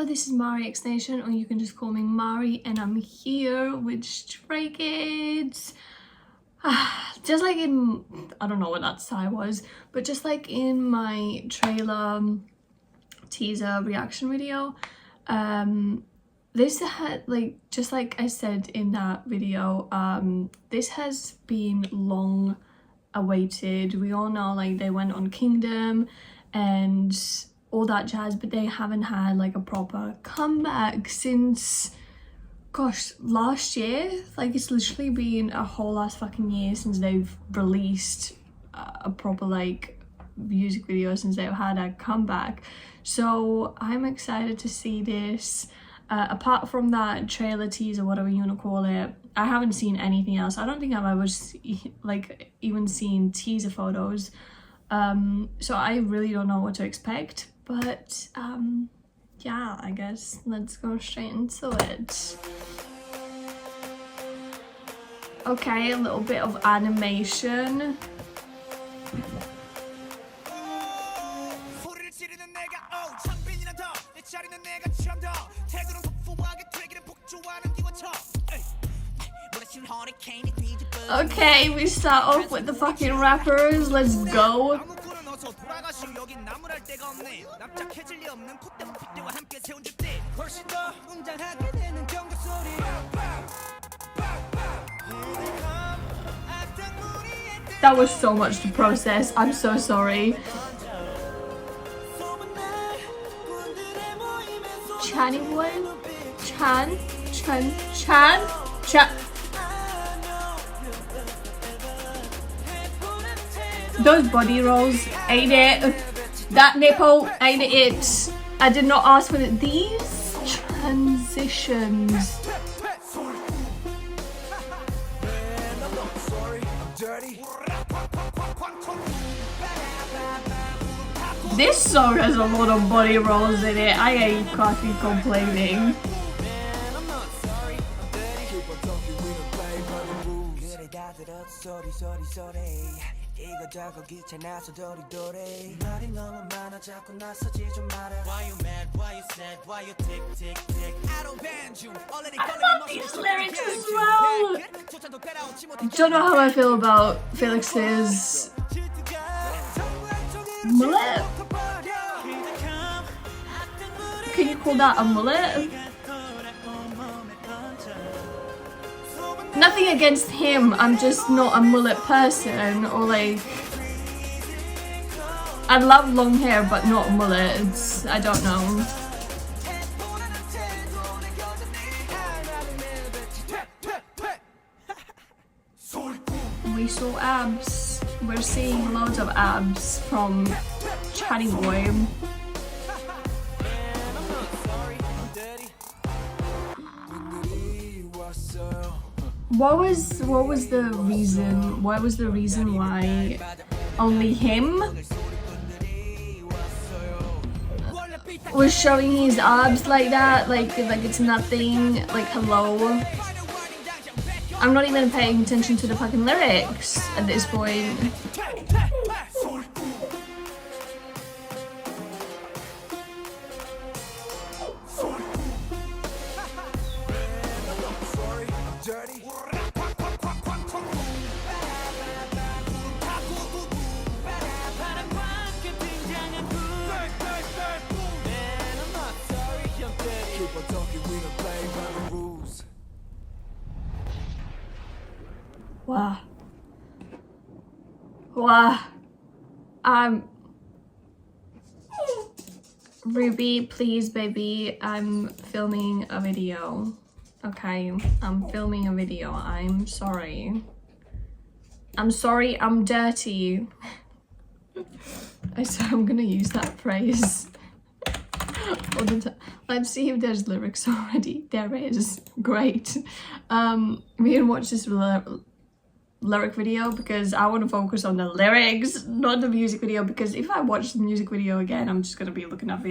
Hello, this is Mari X Nation, or you can just call me Mari, and I'm here with Stray Kids. Just like in, I don't know what that sigh was, but just like in my trailer teaser reaction video, this had, like, just like I said in that video, this has been long awaited. We all know, like, they went on Kingdom and all that jazz, but they haven't had like a proper comeback since, gosh, last year. Like, it's literally been a whole last fucking year since they've released a proper like music video, since they've had a comeback. So I'm excited to see this. Apart from that trailer teaser, whatever you want to call it, I haven't seen anything else. I don't think I've ever like even seen teaser photos. So I really don't know what to expect, but yeah, I guess let's go straight into it. Okay, a little bit of animation. Okay, we start off with the fucking rappers. Let's go. That was so much to process. I'm so sorry. Channy boy? Chan? Those body rolls, ain't it? That nipple, ain't it? I did not ask for it. These transitions. This song has a lot of body rolls in it. I can't be complaining. I love these lyrics as well. Don't know how I feel about Felix's mullet. Can you call that a mullet? Nothing against him, I'm just not a mullet person, or like, I love long hair but not mullets. I don't know. We saw abs. We're seeing loads of abs from Channy Boy. What was the reason? What was the reason why only him was showing his abs like that? Like it's nothing. Like, hello. I'm not even paying attention to the fucking lyrics at this point. Wow. Ruby, please, baby, I'm filming a video. Okay, I'm filming a video. I'm sorry. I'm sorry, I'm dirty. I said I'm gonna use that phrase all the time. Let's see if there's lyrics already. There is. Great. We can watch this lyric video because I want to focus on the lyrics, not the music video, because if I watch the music video again, I'm just gonna be looking at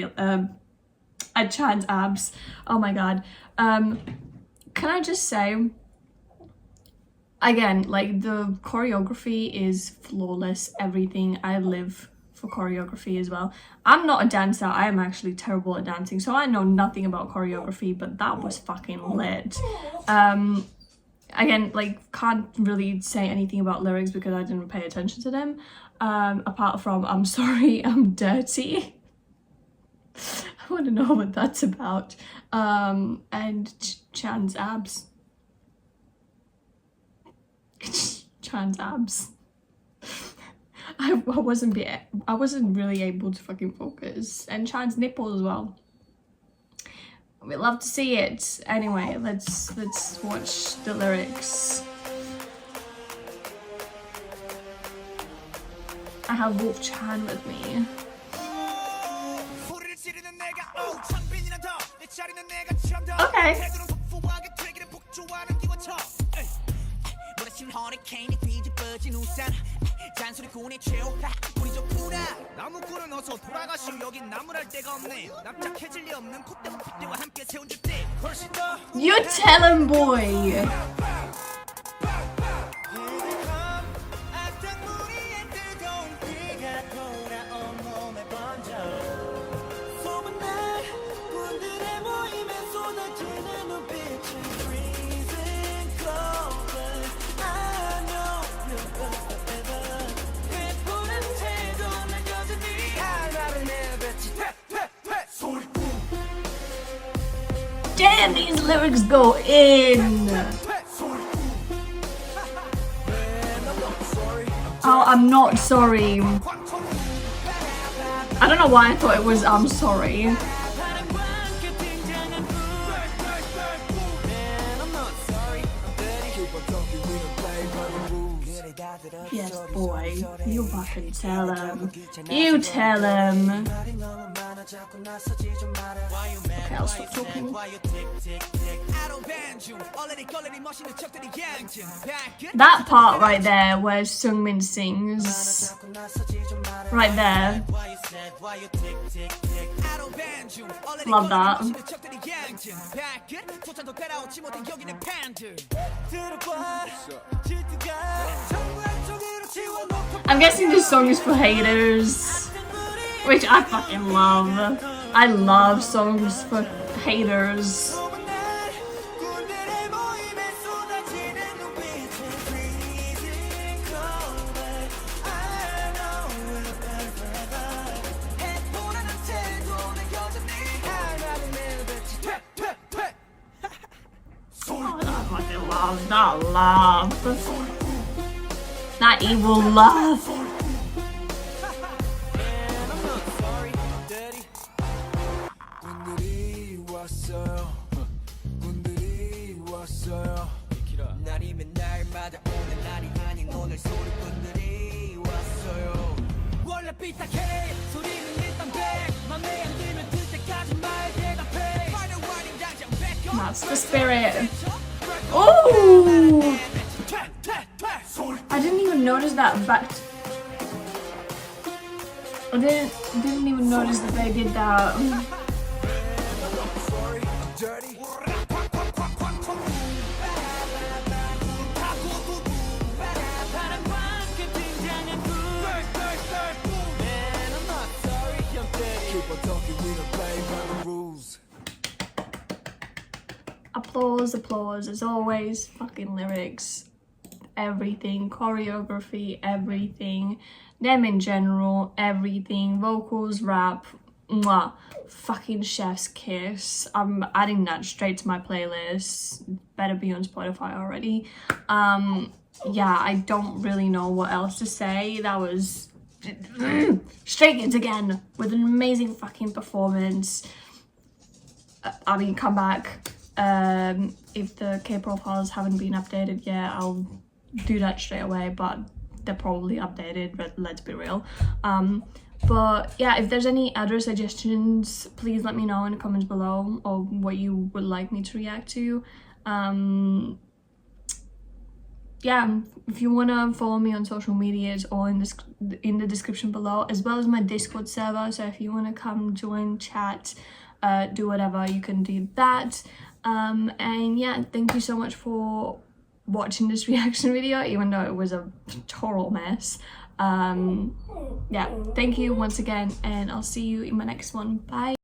Chan's abs. Oh my god. Can I just say, again, like, the choreography is flawless. Everything. I live for choreography as well. I'm not a dancer, I am actually terrible at dancing, so I know nothing about choreography, but that was fucking lit. Again, like, can't really say anything about lyrics because I didn't pay attention to them, apart from I'm sorry, I'm dirty. I want to know what that's about. And Chan's abs. Chan's abs. I wasn't really able to fucking focus. And Chan's nipples as well. We'd love to see it. Anyway, let's watch the lyrics. I have Wolf Chan with me. Okay. You tell him, boy. Damn, these lyrics go in. Oh, I'm not sorry. I don't know why I thought it was I'm sorry. Yes, boy. You fucking tell him. You tell him. Okay, I'll stop talking. That part right there where Seungmin sings. Right there. Love that. I'm guessing this song is for haters, which I fucking love. I love songs for haters. That laugh. That evil laugh. That's the spirit. Oh! I didn't even notice that back. I didn't even notice that they did that. Applause, applause, as always. Fucking lyrics, everything, choreography, everything, them in general, everything, vocals, rap, mwah, fucking chef's kiss. I'm adding that straight to my playlist. Better be on Spotify already. Yeah, I don't really know what else to say. That was Stray Kids again with an amazing fucking performance. I mean, come back. If the K profiles haven't been updated yet, I'll do that straight away, but they're probably updated, but let's be real. But yeah, if there's any other suggestions, please let me know in the comments below, or what you would like me to react to. Yeah, if you want to follow me on social media, it's all in the description below, as well as my Discord server. So if you want to come join, chat, do whatever, you can do that. And yeah, thank you so much for watching this reaction video, even though it was a total mess. Yeah, thank you once again, and I'll see you in my next one. Bye.